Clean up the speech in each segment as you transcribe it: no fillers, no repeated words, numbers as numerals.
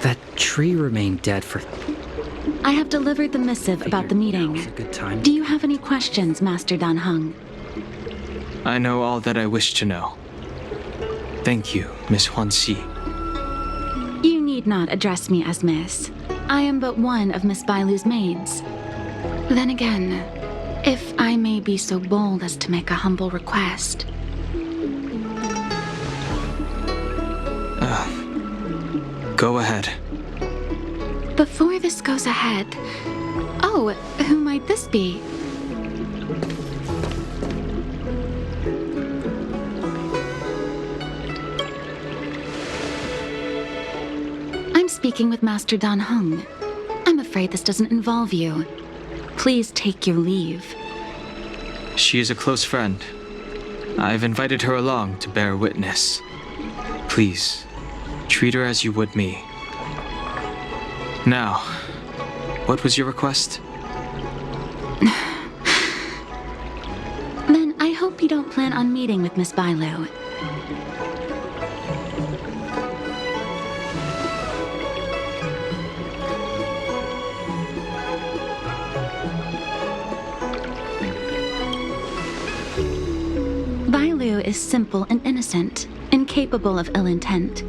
That tree remained dead for... I have delivered the missive about the meeting. Now's a good time. Do you have any questions, Master Dan Heng? I know all that I wish to know. Thank you, Miss Huanxi. You need not address me as Miss. I am but one of Miss Bailu's maids. Then again, if I may be so bold as to make a humble request. Go ahead. Before this goes ahead... Oh, who might this be? I'm speaking with Master Dan Heng. I'm afraid this doesn't involve you. Please take your leave. She is a close friend. I've invited her along to bear witness. Please, treat her as you would me. Now, what was your request? Then I hope you don't plan on meeting with Miss Bailu. Bailu is simple and innocent, incapable of ill intent.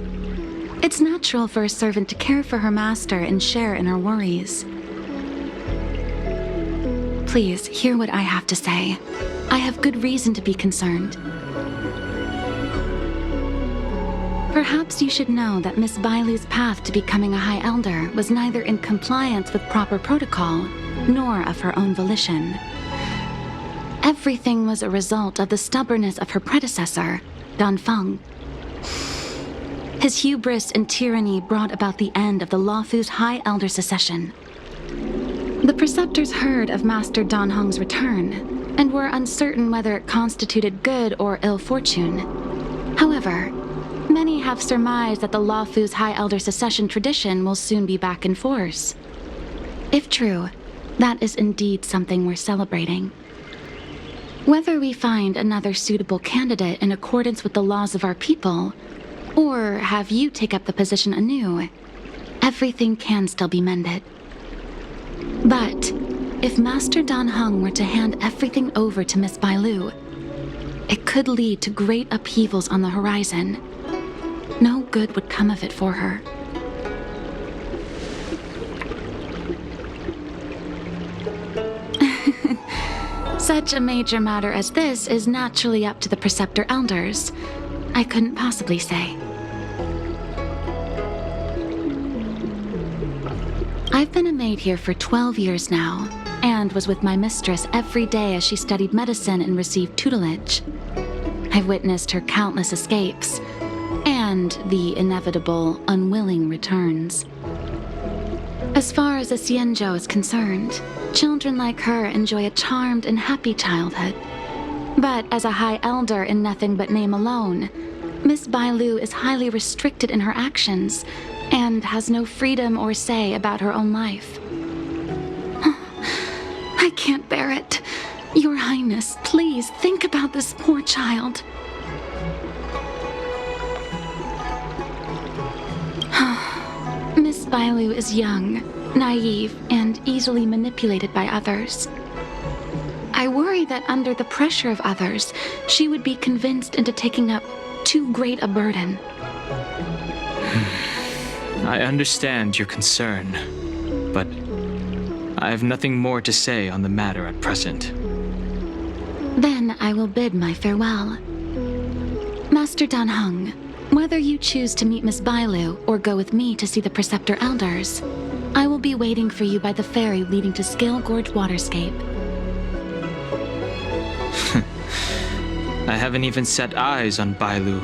It's natural for a servant to care for her master and share in her worries. Please, hear what I have to say. I have good reason to be concerned. Perhaps you should know that Miss Bailu's path to becoming a High Elder was neither in compliance with proper protocol, nor of her own volition. Everything was a result of the stubbornness of her predecessor, Dan Feng. His hubris and tyranny brought about the end of the Luofu's High Elder succession. The preceptors heard of Master Dan Heng's return, and were uncertain whether it constituted good or ill fortune. However, many have surmised that the Luofu's High Elder succession tradition will soon be back in force. If true, that is indeed something worth celebrating. Whether we find another suitable candidate in accordance with the laws of our people, or have you take up the position anew, everything can still be mended. But if Master Dan Heng were to hand everything over to Miss Bailu, it could lead to great upheavals on the horizon. No good would come of it for her. Such a major matter as this is naturally up to the Preceptor Elders. I couldn't possibly say. I've been a maid here for 12 years now, and was with my mistress every day as she studied medicine and received tutelage. I've witnessed her countless escapes, and the inevitable, unwilling returns. As far as a Xianzhou is concerned, children like her enjoy a charmed and happy childhood. But as a High Elder in nothing but name alone, Miss Bailu is highly restricted in her actions, and has no freedom or say about her own life. I can't bear it. Your Highness, please think about this poor child. Miss Bailu is young, naive, and easily manipulated by others. I worry that under the pressure of others, she would be convinced into taking up too great a burden. I understand your concern, but I have nothing more to say on the matter at present. Then I will bid my farewell. Master Dan Heng, whether you choose to meet Miss Bailu or go with me to see the Preceptor Elders, I will be waiting for you by the ferry leading to Scale Gorge Waterscape. I haven't even set eyes on Bailu,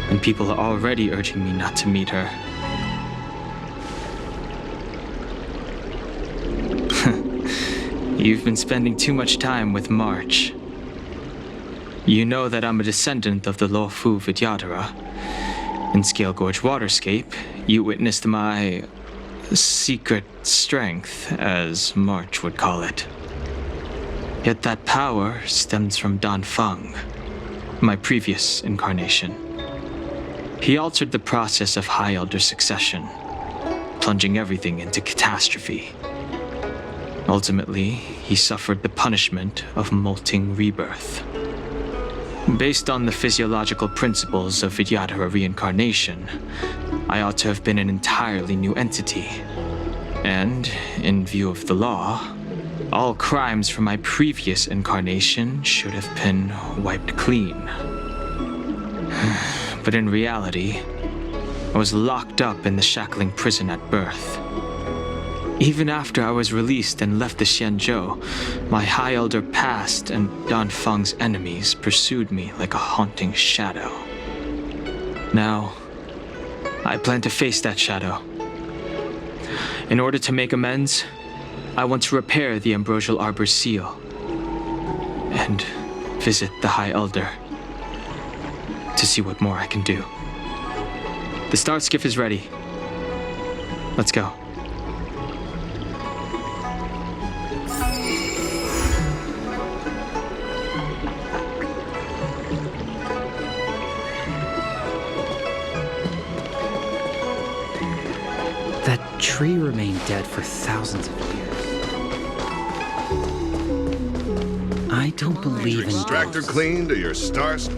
and people are already urging me not to meet her. You've been spending too much time with March. You know that I'm a descendant of the Luofu Vidyadhara. In Scale Gorge Waterscape, you witnessed my secret strength, as March would call it. Yet that power stems from Dan Feng, my previous incarnation. He altered the process of High Elder succession, plunging everything into catastrophe. Ultimately, he suffered the punishment of molting rebirth. Based on the physiological principles of Vidyadhara reincarnation, I ought to have been an entirely new entity. And, in view of the law, all crimes from my previous incarnation should have been wiped clean. But in reality, I was locked up in the shackling prison at birth. Even after I was released and left the Xianzhou, my High Elder past and Dan Feng's enemies pursued me like a haunting shadow. Now, I plan to face that shadow. In order to make amends, I want to repair the Ambrosial Arbor's seal and visit the High Elder to see what more I can do. The start skiff is ready. Let's go. That tree remained dead for thousands of years. I don't believe in Extractor ghosts. clean to your stars.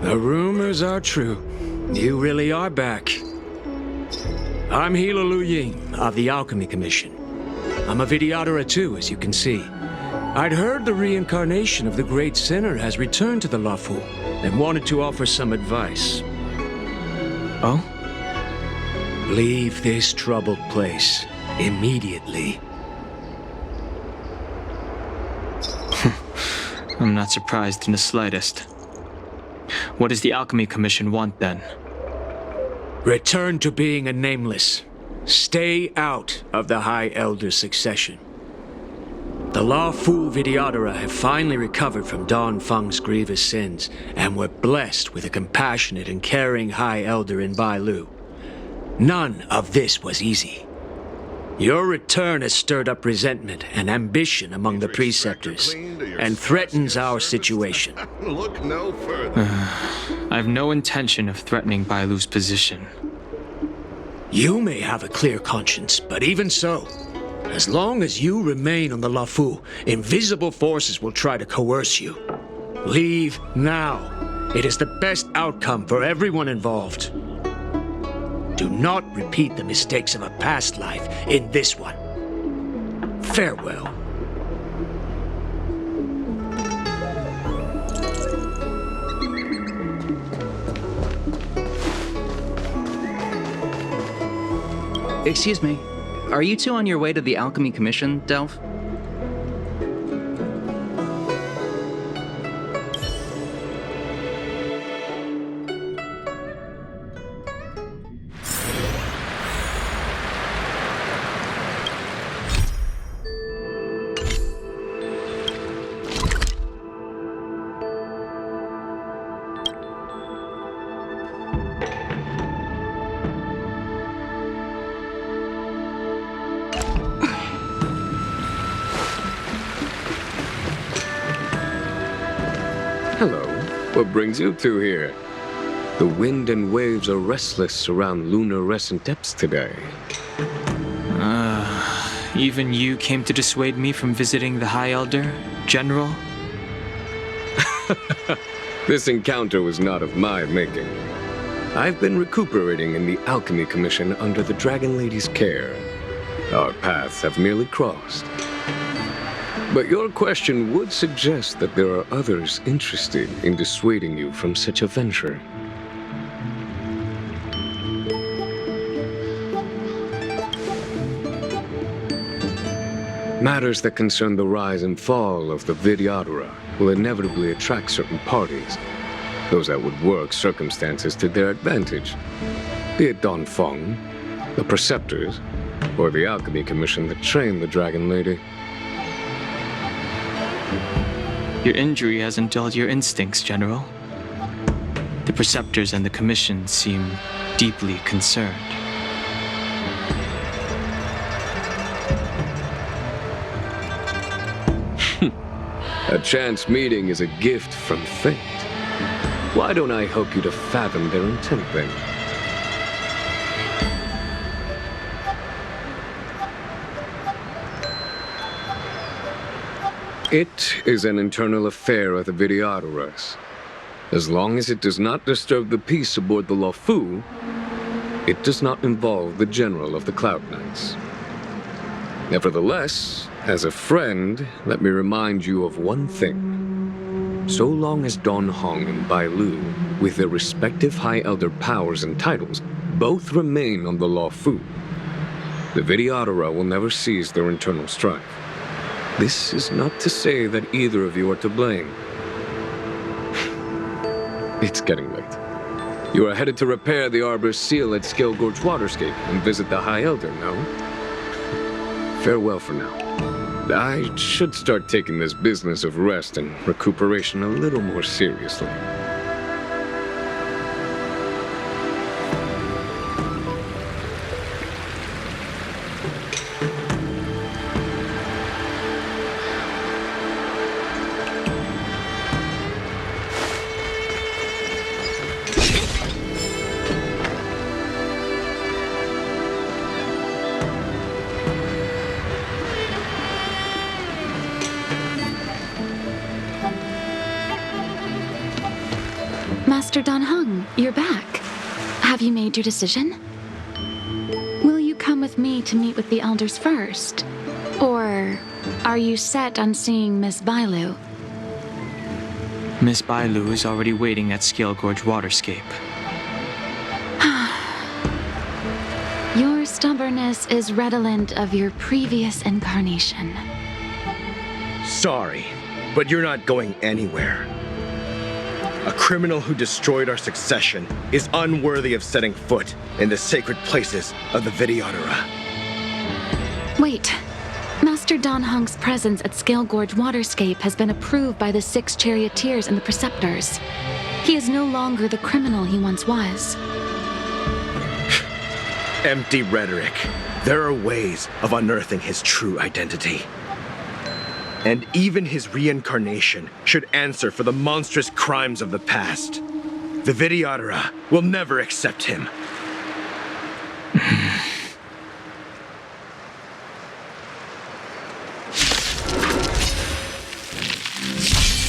The rumors are true. You really are back. I'm Hila Lu Ying of the Alchemy Commission. I'm a Vidyadhara too, as you can see. I'd heard the reincarnation of the great sinner has returned to the Luofu and wanted to offer some advice. Oh? Leave this troubled place immediately. I'm not surprised in the slightest. What does the Alchemy Commission want then? Return to being a nameless. Stay out of the High Elder succession. The Luofu Vidyadhara have finally recovered from Dan Feng's grievous sins, and were blessed with a compassionate and caring High Elder in Bailu. None of this was easy. Your return has stirred up resentment and ambition among the preceptors, and threatens our situation. Look no further. I have no intention of threatening Bailu's position. You may have a clear conscience, but even so, as long as you remain on the Luofu, invisible forces will try to coerce you. Leave now. It is the best outcome for everyone involved. Do not repeat the mistakes of a past life in this one. Farewell. Excuse me, are you two on your way to the Alchemy Commission, Delph? Hello. What brings you two here? The wind and waves are restless around lunar-rescent depths today. Even you came to dissuade me from visiting the High Elder, General? This encounter was not of my making. I've been recuperating in the Alchemy Commission under the Dragon Lady's care. Our paths have merely crossed. But your question would suggest that there are others interested in dissuading you from such a venture. Matters that concern the rise and fall of the Vidyadhara will inevitably attract certain parties, those that would work circumstances to their advantage, be it Dan Feng, the Preceptors, or the Alchemy Commission that trained the Dragon Lady. Your injury hasn't dulled your instincts, General. The Preceptors and the Commission seem deeply concerned. A chance meeting is a gift from fate. Why don't I help you to fathom their intent then? It is an internal affair of the Videodoras. As long as it does not disturb the peace aboard the Luofu, it does not involve the General of the Cloud Knights. Nevertheless, as a friend, let me remind you of one thing. So long as Dan Heng and Bai Lu, with their respective High Elder powers and titles, both remain on the Luofu, the Videodora will never cease their internal strife. This is not to say that either of you are to blame. It's getting late. You are headed to repair the Arbor's seal at Scale Gorge Waterscape and visit the High Elder, no? Farewell for now. I should start taking this business of rest and recuperation a little more seriously. Master Dan Heng, you're back. Have you made your decision? Will you come with me to meet with the elders first? Or are you set on seeing Miss Bailu? Miss Bailu is already waiting at Scale Gorge Waterscape. Your stubbornness is redolent of your previous incarnation. Sorry, but you're not going anywhere. A criminal who destroyed our succession is unworthy of setting foot in the sacred places of the Videodora. Wait. Master Dan Heng's presence at Scale Gorge Waterscape has been approved by the 6 charioteers and the preceptors. He is no longer the criminal he once was. Empty rhetoric. There are ways of unearthing his true identity. And even his reincarnation should answer for the monstrous crimes of the past. The Videodora will never accept him.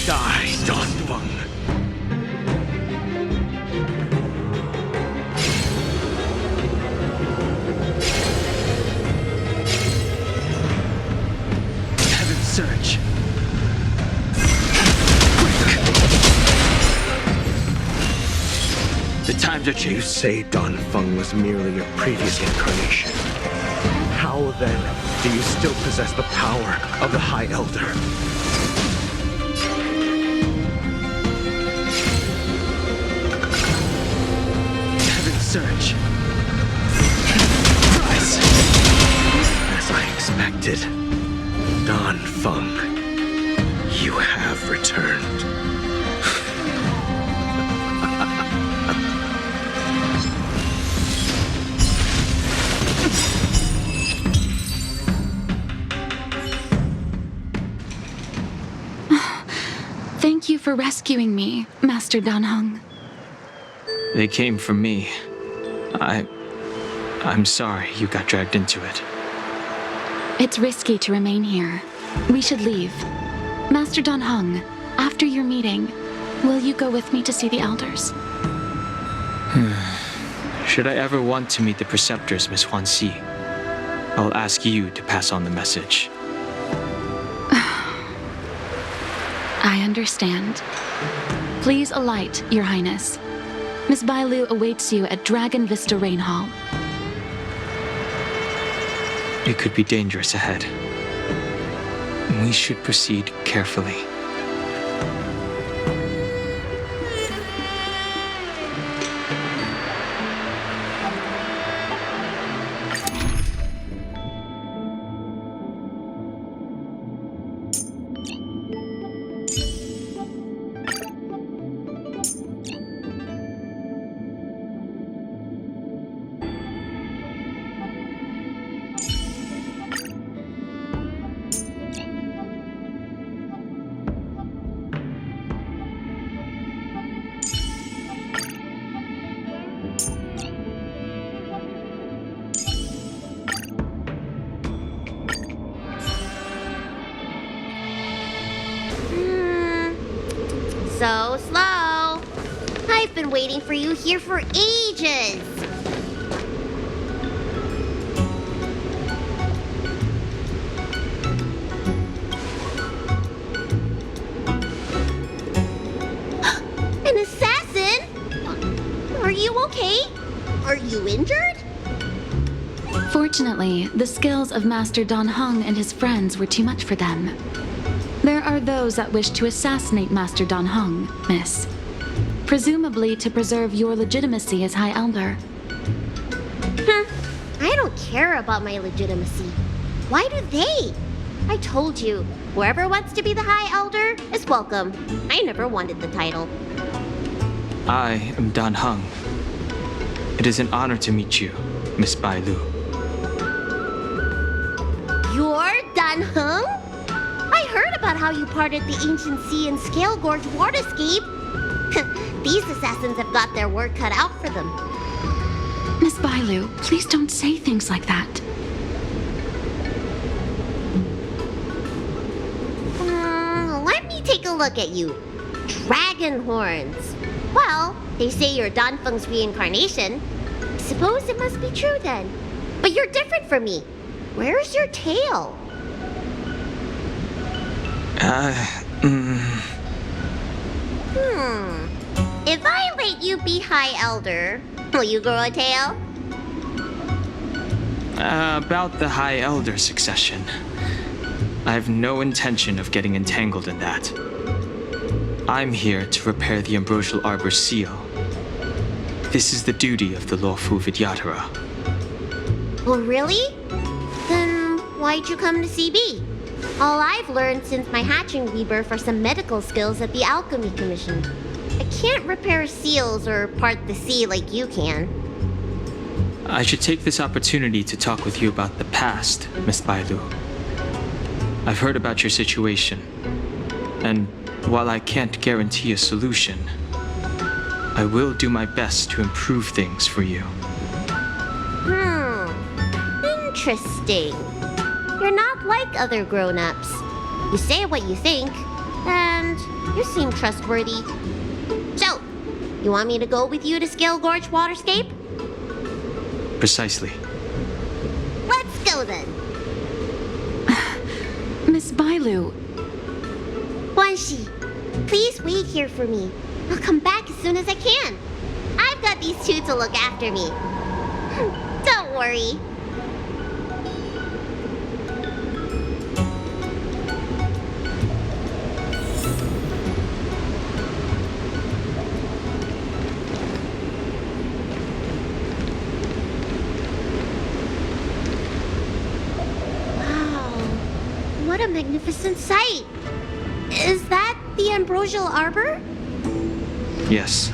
Die, Dan Feng. Heaven's Surge. The times are You changing. say Dan Feng was merely a previous incarnation. How then do you still possess the power of the High Elder? Heaven's Surge. Rise! As I expected, Dan Feng, you have returned. Thank you for rescuing me, Master Dan Heng. They came for me. I'm sorry you got dragged into it. It's risky to remain here. We should leave. Master Dan Heng, after your meeting, will you go with me to see the elders? Should I ever want to meet the preceptors, Miss Huanxi, I'll ask you to pass on the message. I understand. Please alight, Your Highness. Miss Bailu awaits you at Dragon Vista Rain Hall. It could be dangerous ahead. We should proceed carefully. so slow. I've been waiting for you here for ages. An assassin? Are you okay? Are you injured? Fortunately, the skills of Master Dan Heng and his friends were too much for them. There are those that wish to assassinate Master Dan Heng, Miss. Presumably to preserve your legitimacy as High Elder. I don't care about my legitimacy. Why do they? I told you, whoever wants to be the High Elder is welcome. I never wanted the title. I am Dan Heng. It is an honor to meet you, Miss Bai Lu. You're Dan Heng? I heard about how you parted the ancient sea and Scale Gorge waterscape. These assassins have got their work cut out for them. Miss Bailu, please don't say things like that. Let me take a look at you. Dragon horns. Well, they say you're Dan Feng's reincarnation. Suppose it must be true then. But you're different from me. Where's your tail? If I let you be High Elder, will you grow a tail? About the High Elder succession. I have no intention of getting entangled in that. I'm here to repair the Ambrosial Arbor's seal. This is the duty of the Luofu Vidyadhara. Oh, really? Then why'd you come to CB? All I've learned since my hatching rebirth are some medical skills at the Alchemy Commission. I can't repair seals or part the sea like you can. I should take this opportunity to talk with you about the past, Miss Bailu. I've heard about your situation, and while I can't guarantee a solution, I will do my best to improve things for you. Interesting. You're not like other grown-ups. You say what you think, and you seem trustworthy. So, you want me to go with you to Scale Gorge Waterscape? Precisely. Let's go then. Miss Bailu. Guanxi, please wait here for me. I'll come back as soon as I can. I've got these two to look after me. Don't worry. What a magnificent sight! Is that the Ambrosial Arbor? Yes.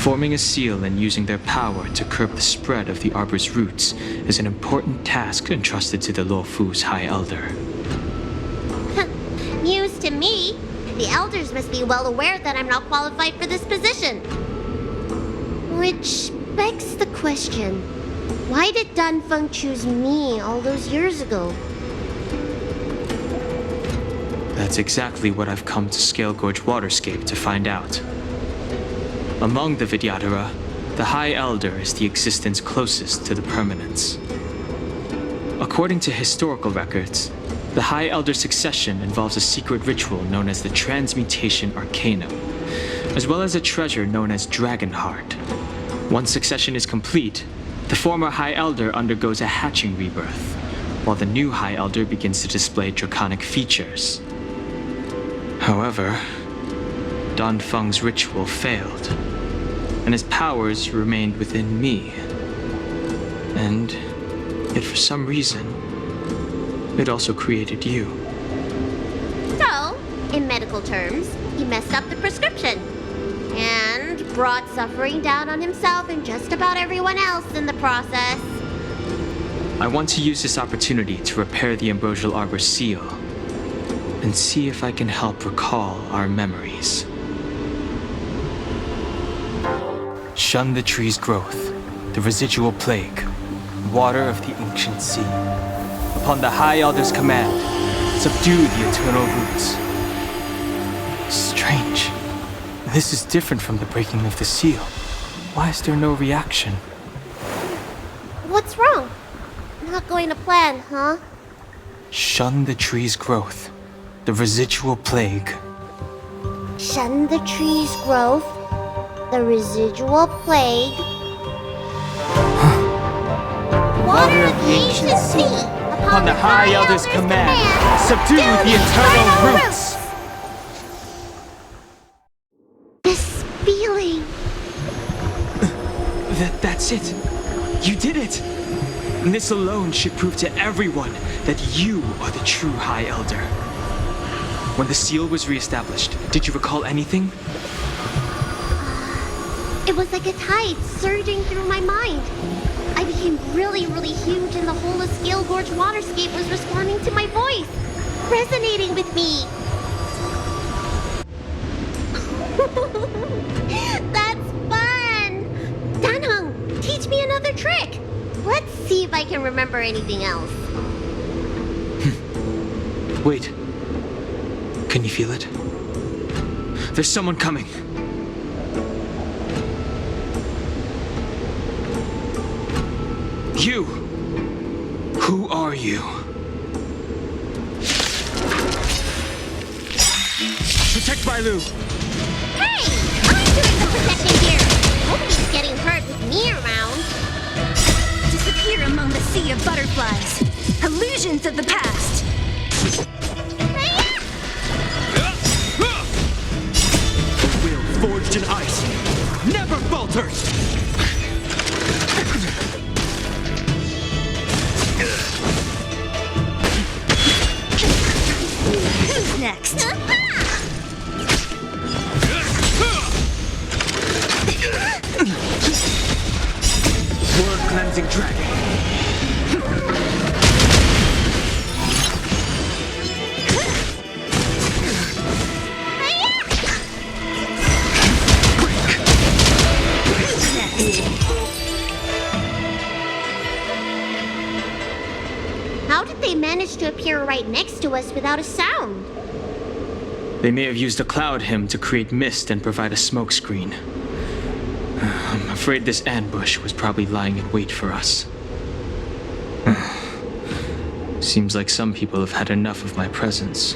Forming a seal and using their power to curb the spread of the Arbor's roots is an important task entrusted to the Luofu's High Elder. News to me. The Elders must be well aware that I'm not qualified for this position. Which begs the question, why did Dan Feng choose me all those years ago? That's exactly what I've come to Scale Gorge Waterscape to find out. Among the Vidyadhara, the High Elder is the existence closest to the permanence. According to historical records, the High Elder succession involves a secret ritual known as the Transmutation Arcanum, as well as a treasure known as Dragonheart. Once succession is complete, the former High Elder undergoes a hatching rebirth, while the new High Elder begins to display draconic features. However, Dan Feng's ritual failed, and his powers remained within me. And yet for some reason, it also created you. So, in medical terms, he messed up the prescription and brought suffering down on himself and just about everyone else in the process. I want to use this opportunity to repair the Ambrosial Arbor seal and see if I can help recall our memories. Shun the tree's growth, the residual plague, water of the ancient sea. Upon the High Elder's command, subdue the eternal roots. Strange. This is different from the breaking of the seal. Why is there no reaction? What's wrong? Not going to plan, huh? Shun the tree's growth. The residual plague. Shun the tree's growth. The residual plague. Water of the ancient sea. Upon the High Elder's command, subdue the eternal roots! This feeling. That's it. You did it. And this alone should prove to everyone that you are the true High Elder. When the seal was reestablished, did you recall anything? It was like a tide surging through my mind. I became really, really huge, and the whole of Scale Gorge waterscape was responding to my voice, resonating with me. That's fun! Dan Heng, teach me another trick. Let's see if I can remember anything else. Wait. Can you feel it? There's someone coming. You! Who are you? Protect Bailu! Hey! I'm doing the protecting here! Nobody's getting hurt with me around. Disappear among the sea of butterflies. Illusions of the past. The will forged in ice never falters! Who's next? Word-cleansing dragon. How did they manage to appear right next to us without a sound? They may have used a cloud hymn to create mist and provide a smokescreen. I'm afraid this ambush was probably lying in wait for us. Seems like some people have had enough of my presence.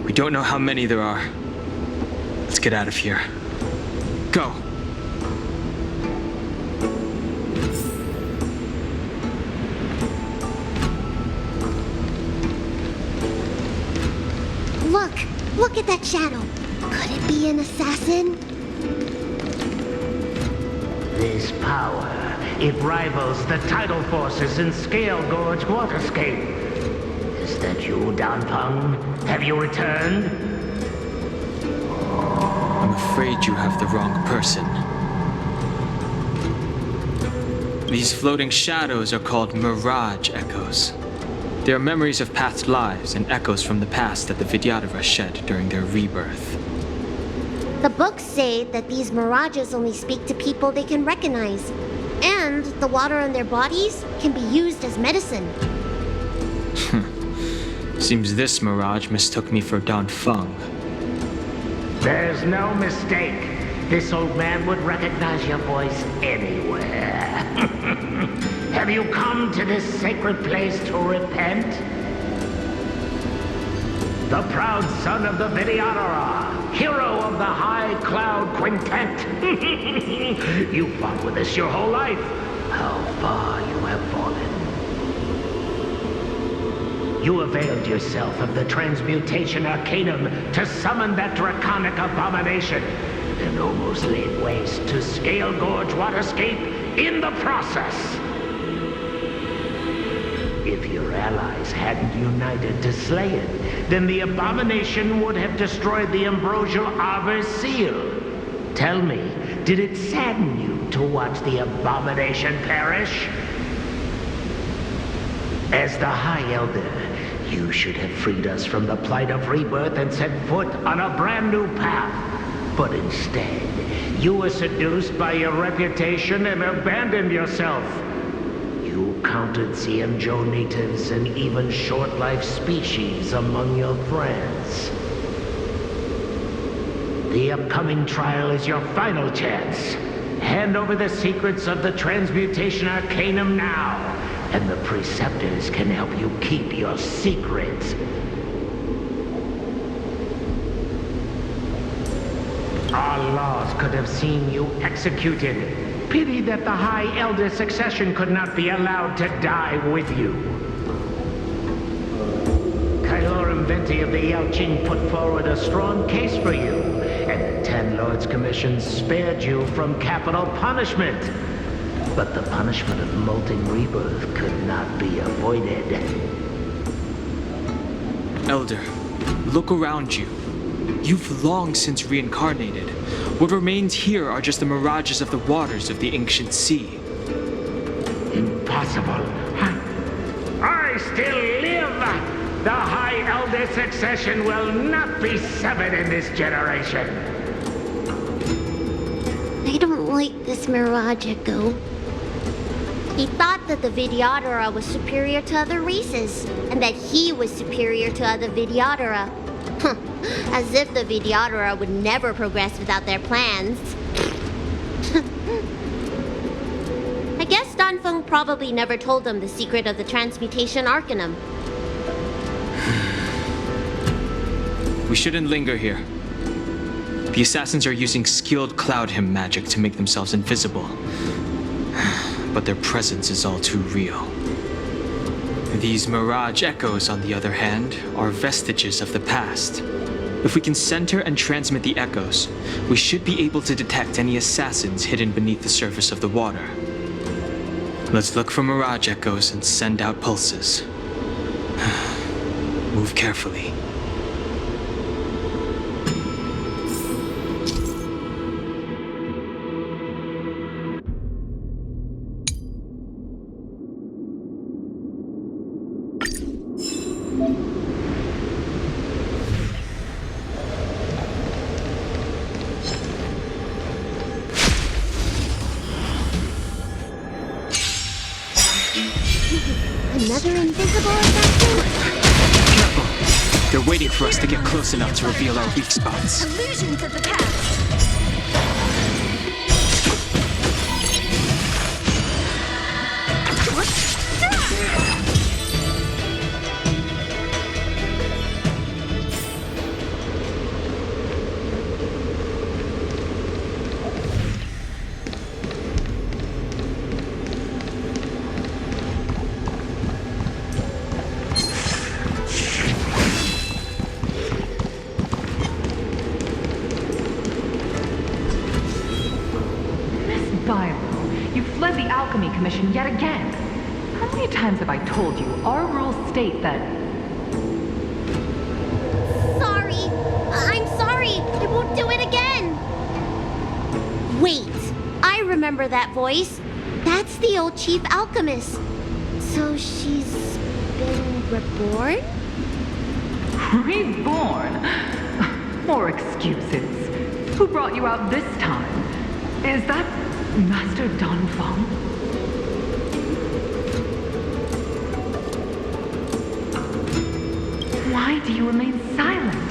We don't know how many there are. Let's get out of here. Go! Look at that shadow. Could it be an assassin? This power, it rivals the tidal forces in Scale Gorge waterscape. Is that you, Dan Heng? Have you returned? I'm afraid you have the wrong person. These floating shadows are called mirage echoes. They are memories of past lives and echoes from the past that the Vidyadhara shed during their rebirth. The books say that these mirages only speak to people they can recognize. And the water on their bodies can be used as medicine. Seems this mirage mistook me for Dan Feng. There's no mistake. This old man would recognize your voice anywhere. Have you come to this sacred place to repent? The proud son of the Vidyadhara, hero of the High Cloud Quintet. You fought with us your whole life. How far you have fallen. You availed yourself of the transmutation arcanum to summon that draconic abomination, and almost laid waste to Scale Gorge waterscape in the process. If your allies hadn't united to slay it, then the abomination would have destroyed the ambrosial arbor seal. Tell me, did it sadden you to watch the abomination perish? As the High Elder, you should have freed us from the plight of rebirth and set foot on a brand new path. But instead, you were seduced by your reputation and abandoned yourself. You You counted Xianzhou natives and even short-life species among your friends. The upcoming trial is your final chance. Hand over the secrets of the Transmutation Arcanum now, and the Preceptors can help you keep your secret. Our laws could have seen you executed. Pity that the High Elder succession could not be allowed to die with you. Kylorum Venti of the Yaoqing put forward a strong case for you, and the Ten Lords Commission spared you from capital punishment. But the punishment of molten rebirth could not be avoided. Elder, look around you. You've long since reincarnated. What remains here are just the mirages of the waters of the ancient sea. Impossible. I still live! The High Elder succession will not be severed in this generation. I don't like this Mirage Echo. He thought that the Vidyadhara was superior to other races, and that he was superior to other Vidyadhara. As if the Vidyadhara would never progress without their plans. I guess Dan Heng probably never told them the secret of the Transmutation Arcanum. We shouldn't linger here. The assassins are using skilled cloud hymn magic to make themselves invisible. But their presence is all too real. These mirage echoes, on the other hand, are vestiges of the past. If we can center and transmit the echoes, we should be able to detect any assassins hidden beneath the surface of the water. Let's look for mirage echoes and send out pulses. Move carefully. Another invisible assassin? Careful! They're waiting for us to get close enough to reveal our weak spots. Illusions of the past. Commission yet again. How many times have I told you our rules state that... Sorry. I'm sorry. I won't do it again. Wait. I remember that voice. That's the old chief alchemist. So she's been reborn? Reborn? More excuses. Who brought you out this time? Is that Master Dan Heng? Why do you remain silent?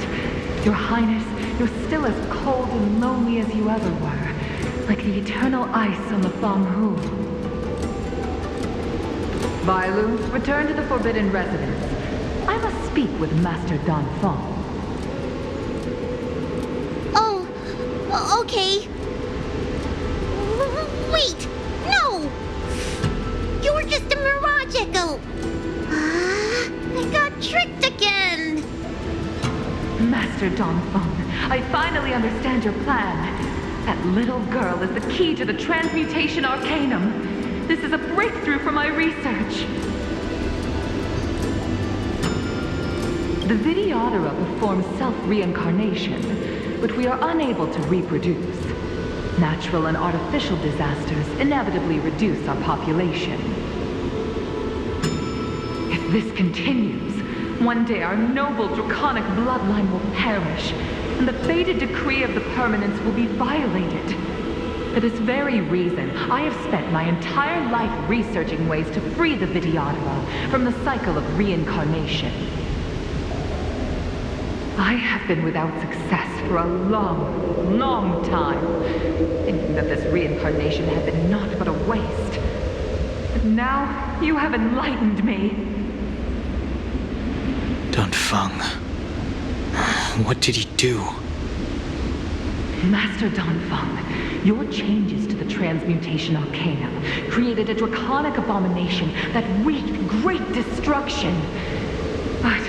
Your Highness, you're still as cold and lonely as you ever were, like the eternal ice on the Fanghu. Bailu, return to the Forbidden Residence. I must speak with Master Dan Heng. Oh, okay. Wait, no! You're just a mirage echo. I got tricked again! Master Dan Heng, I finally understand your plan. That little girl is the key to the Transmutation Arcanum. This is a breakthrough for my research. The Vidyadhara perform self-reincarnation, but we are unable to reproduce. Natural and artificial disasters inevitably reduce our population. If this continues, one day our noble draconic bloodline will perish, and the fated decree of the permanence will be violated. For this very reason, I have spent my entire life researching ways to free the Vidyadhara from the cycle of reincarnation. I have been without success for a long, long time, thinking that this reincarnation had been naught but a waste. But now, you have enlightened me. Dan Feng. What did he do? Master Dan Feng, your changes to the Transmutation Arcanum created a draconic abomination that wreaked great destruction. But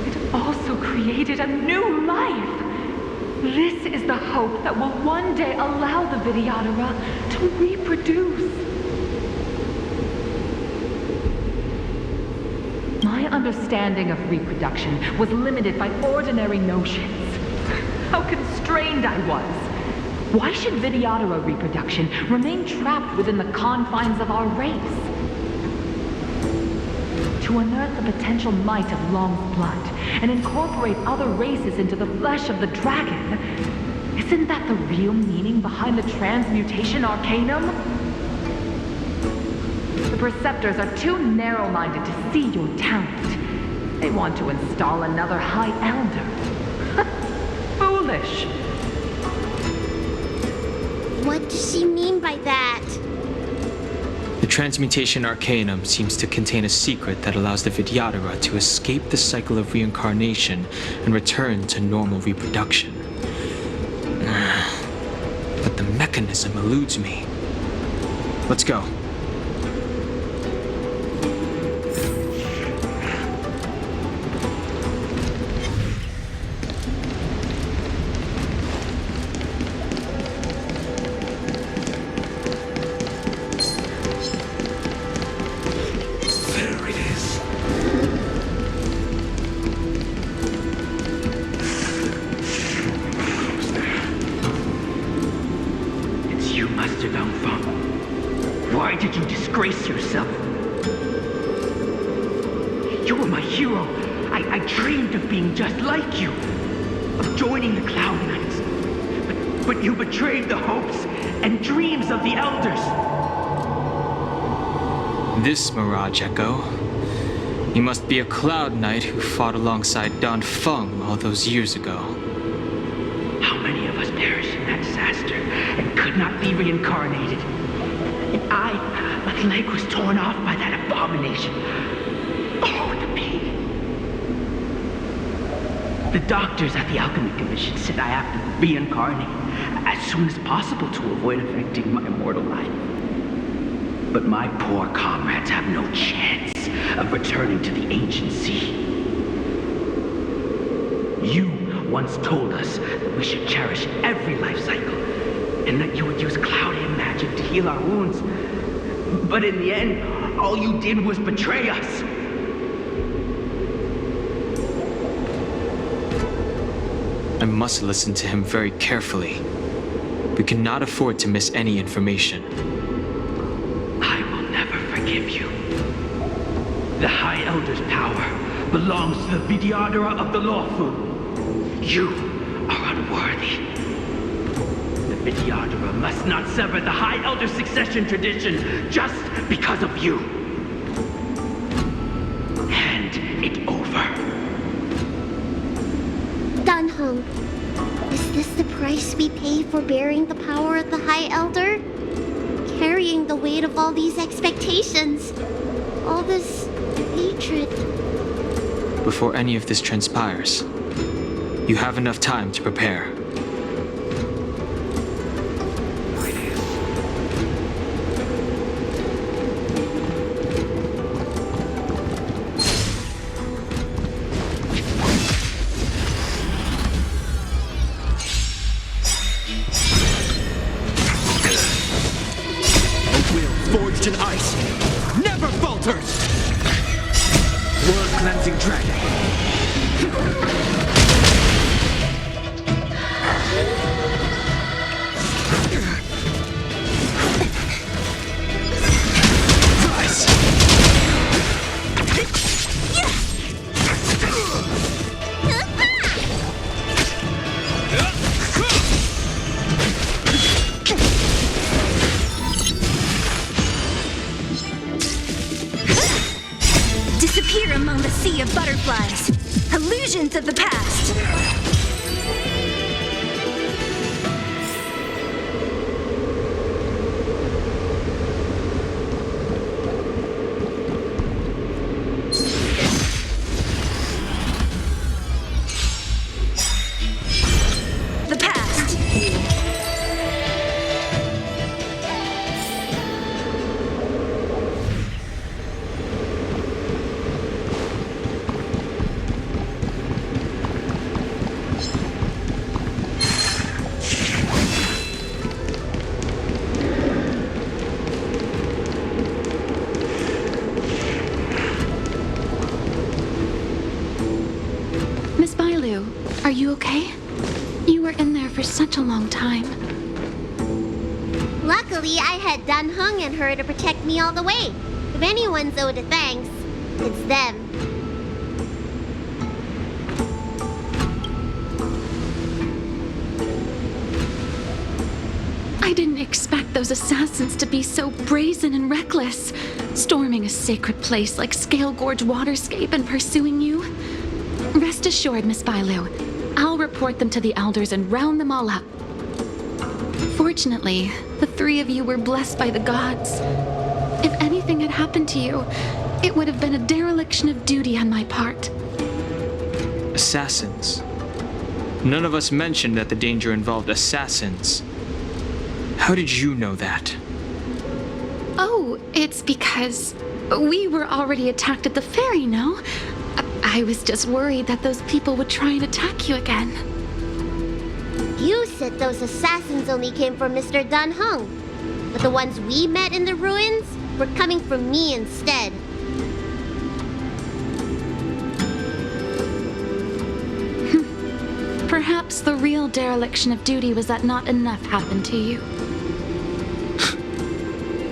it also created a new life. This is the hope that will one day allow the Vidyadhara to reproduce. My understanding of reproduction was limited by ordinary notions. How constrained I was. Why should Vidyadhara reproduction remain trapped within the confines of our race? To unearth the potential might of Long's blood and incorporate other races into the flesh of the dragon, isn't that the real meaning behind the Transmutation Arcanum? The Preceptors are too narrow-minded to see your talent. They want to install another High Elder. Foolish. What does she mean by that? The Transmutation Arcanum seems to contain a secret that allows the Vidyadhara to escape the cycle of reincarnation and return to normal reproduction. But the mechanism eludes me. Let's go. Why did you disgrace yourself? You were my hero. I dreamed of being just like you, of joining the Cloud Knights. But you betrayed the hopes and dreams of the Elders. This Mirage Echo. You must be a Cloud Knight who fought alongside Dan Feng all those years ago. How many of us perished in that disaster and could not be reincarnated? And my leg was torn off by that abomination. Oh, the pain. The doctors at the Alchemy Commission said I have to reincarnate as soon as possible to avoid affecting my immortal life. But my poor comrades have no chance of returning to the ancient sea. You once told us that we should cherish every life cycle, and that you would use cloudy magic to heal our wounds. But in the end, all you did was betray us. I must listen to him very carefully. We cannot afford to miss any information. I will never forgive you. The High Elder's power belongs to the Vidyadhara of the Luofu. You are unworthy. The Vidyadhara must not sever the High Elder succession tradition just because of you. Hand it over. Dan Heng, is this the price we pay for bearing the power of the High Elder? Carrying the weight of all these expectations, all this hatred. Before any of this transpires, you have enough time to prepare. Forged in ice, never falters! World-cleansing dragon. Rise! illusions of the past. The past. Miss Bailu, are you okay? You were in there for such a long time. Luckily, I had Dan Heng and her to protect me all the way. If anyone's owed a thanks, it's them. I didn't expect those assassins to be so brazen and reckless, storming a sacred place like Scale Gorge Waterscape and pursuing you. Rest assured, Miss Bailu, I'll report them to the elders and round them all up. Fortunately, the three of you were blessed by the gods. If anything had happened to you, it would have been a dereliction of duty on my part. Assassins. None of us mentioned that the danger involved assassins. How did you know that? Oh, it's because we were already attacked at the ferry, no? I was just worried that those people would try and attack you again. You said those assassins only came from Mr. Dan Heng, but the ones we met in the ruins were coming from me instead. Perhaps the real dereliction of duty was that not enough happened to you.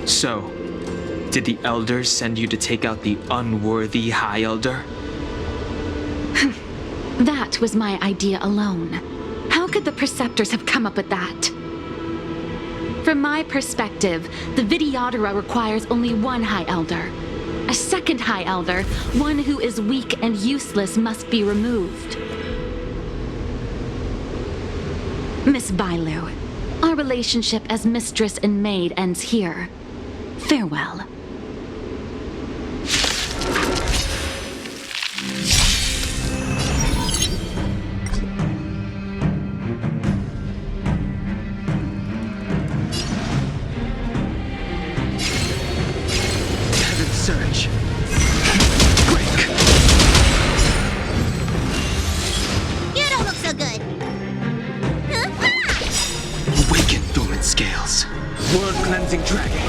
So, did the elders send you to take out the unworthy High Elder? That was my idea alone. How could the Preceptors have come up with that? From my perspective, the Videodora requires only one High Elder. A second High Elder, one who is weak and useless, must be removed. Miss Bailu, our relationship as mistress and maid ends here. Farewell. Search. Quick! You don't look so good. Awaken dormant scales. World cleansing dragon.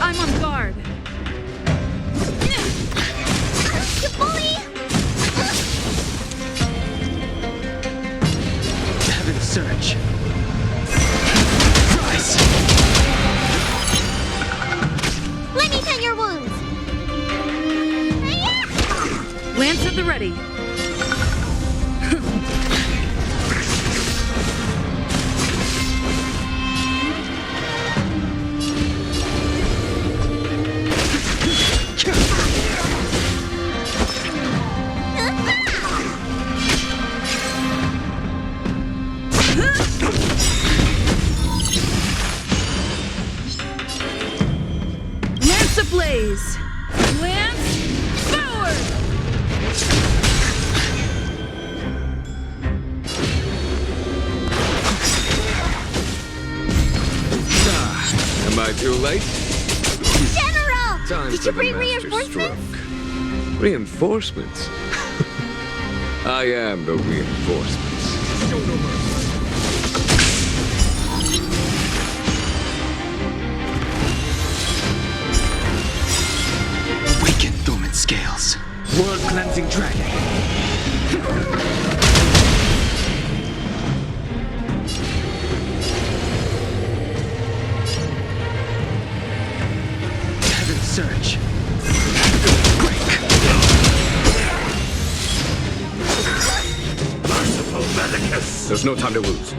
I'm on guard. You bully! Heaven surge. Let me tend your wounds. Lance at the ready. Lance ablaze. Lance forward. Am I too late? General! Time Did for you the bring master reinforcements? stroke. Reinforcements? I am the reinforcements. Show no mercy. Awaken dormant scales. World cleansing dragon. Heaven surge. Merciful Medicus. There's no time to lose.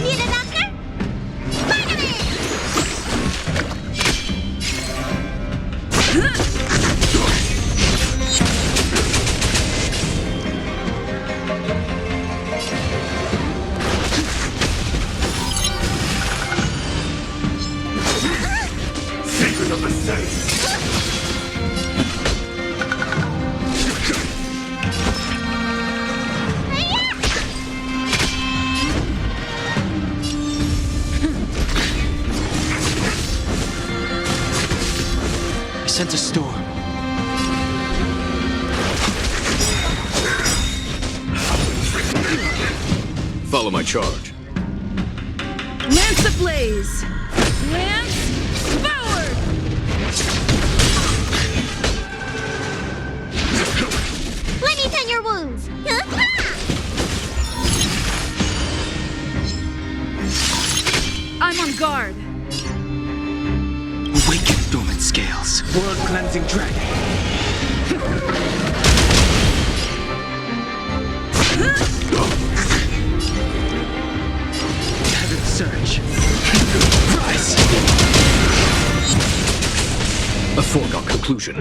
Need a doctor? Spider-Man! I sent a storm. Follow my charge. Lance ablaze! Lance forward! Let me tend your wounds. I'm on guard. Awaken dormant scales. World cleansing dragon. Heaven surge. Rise! A foregone conclusion.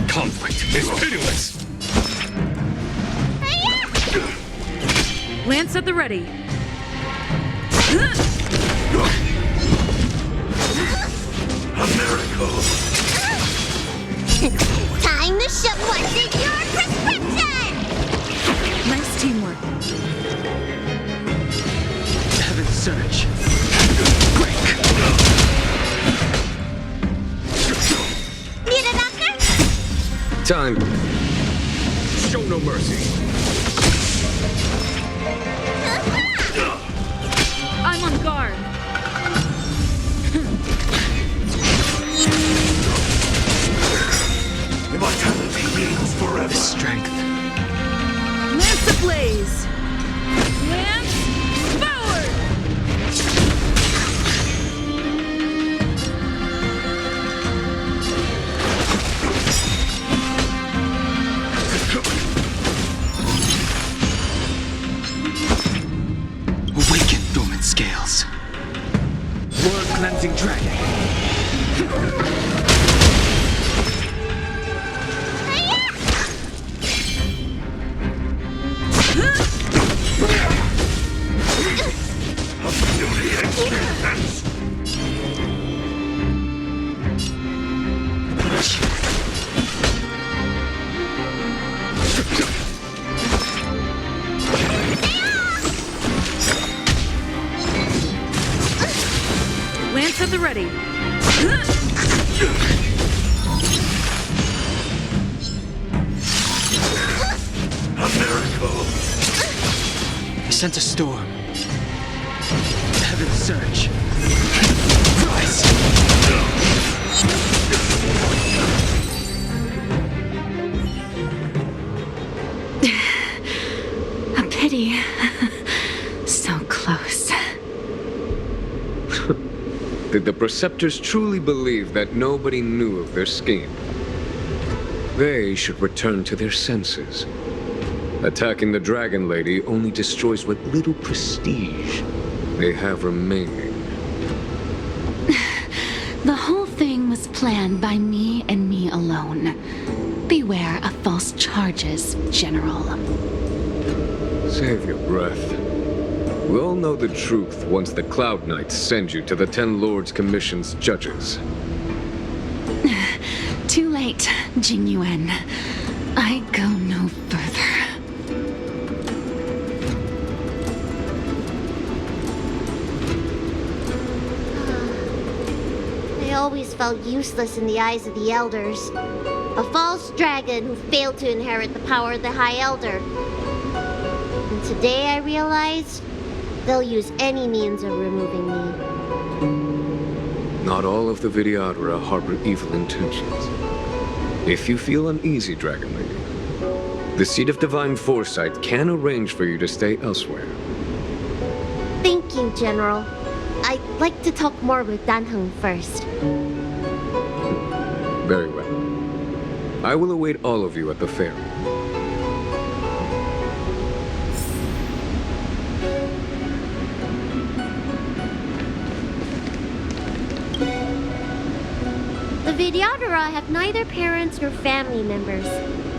Conflict is pitiless. Lance at the ready. A miracle! Time to show what's in your prescription! Nice teamwork. Heaven surge. Break! Need a doctor? Time. Show no mercy. I'm on guard. Immortality means forever. Strength. Lance ablaze! Lance forward! Awaken dormant scales. World cleansing dragon. Lance at the ready. A miracle! I sent a storm. Heaven surge. Rise! A pity. So close. Did the Preceptors truly believe that nobody knew of their scheme? They should return to their senses. Attacking the Dragon Lady only destroys what little prestige they have remaining. The whole thing was planned by me and me alone. Beware of false charges, General. Save your breath. We all know the truth once the Cloud Knights send you to the Ten Lords Commission's judges. Too late, Jing Yuan. I go no further. I always felt useless in the eyes of the elders. A false dragon who failed to inherit the power of the High Elder. And today I realized they'll use any means of removing me. Not all of the Vidyadhara harbor evil intentions. If you feel uneasy, Dragon Lady, the Seat of Divine Foresight can arrange for you to stay elsewhere. Thank you, General. I'd like to talk more with Dan Heng first. Very well. I will await all of you at the ferry. The Vidyadhara have neither parents nor family members.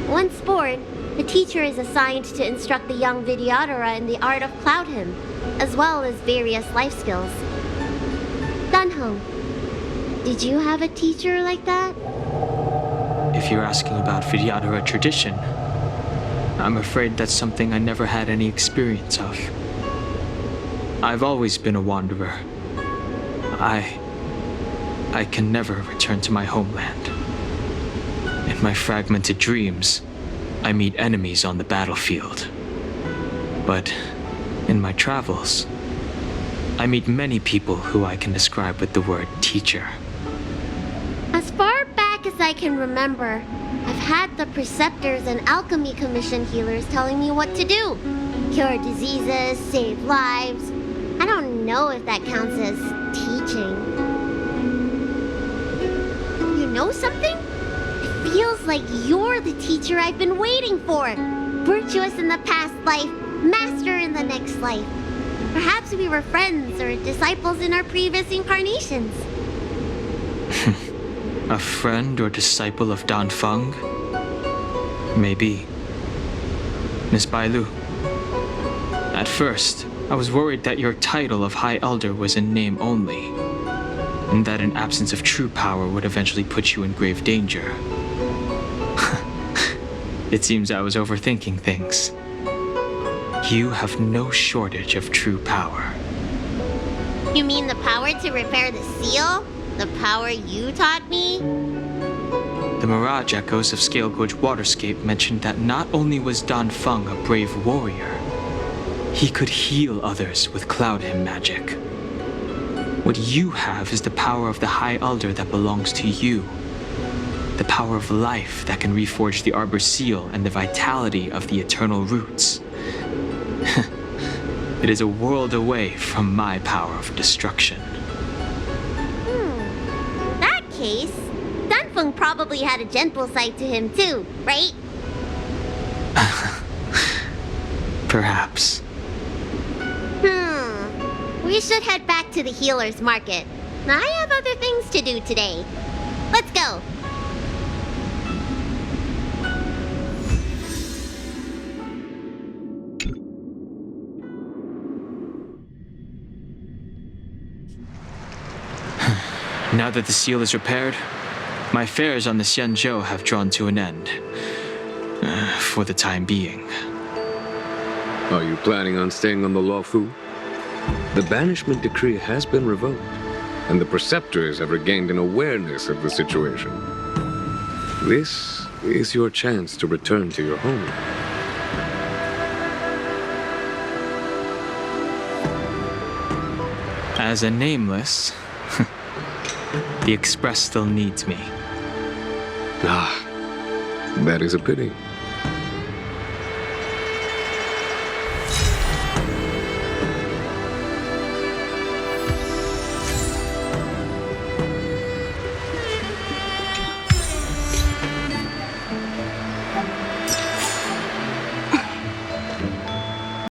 Once born, the teacher is assigned to instruct the young Vidyadhara in the art of Cloud Hymn, as well as various life skills. Dan Heng, Did you have a teacher like that? If you're asking about Vidyadhara tradition, I'm afraid that's something I never had any experience of. I've always been a wanderer. I can never return to my homeland. In my fragmented dreams, I meet enemies on the battlefield. But in my travels, I meet many people who I can describe with the word teacher. As far back as I can remember, I've had the preceptors and alchemy commission healers telling me what to do. Cure diseases, save lives. I don't know if that counts as teaching. You know something? It feels like you're the teacher I've been waiting for. Virtuous in the past life, master in the next life. Perhaps we were friends or disciples in our previous incarnations. A friend or disciple of Dan Feng? Maybe. Miss Bailu. At first, I was worried that your title of High Elder was in name only, and that an absence of true power would eventually put you in grave danger. It seems I was overthinking things. You have no shortage of true power. You mean the power to repair the seal? The power you taught me? The Mirage Echoes of Scale Gorge Waterscape mentioned that not only was Dan Feng a brave warrior, he could heal others with Cloud Hymn magic. What you have is the power of the High Elder that belongs to you. The power of life that can reforge the Arbor Seal and the vitality of the eternal roots. It is a world away from my power of destruction. In that case, Dunfeng probably had a gentle side to him too, right? Perhaps. We should head back to the healer's market. I have other things to do today. Let's go. Now that the seal is repaired, my affairs on the Xianzhou have drawn to an end. For the time being. Are you planning on staying on the Luofu? The banishment decree has been revoked, and the preceptors have regained an awareness of the situation. This is your chance to return to your home. As a nameless, the Express still needs me. Ah, that is a pity.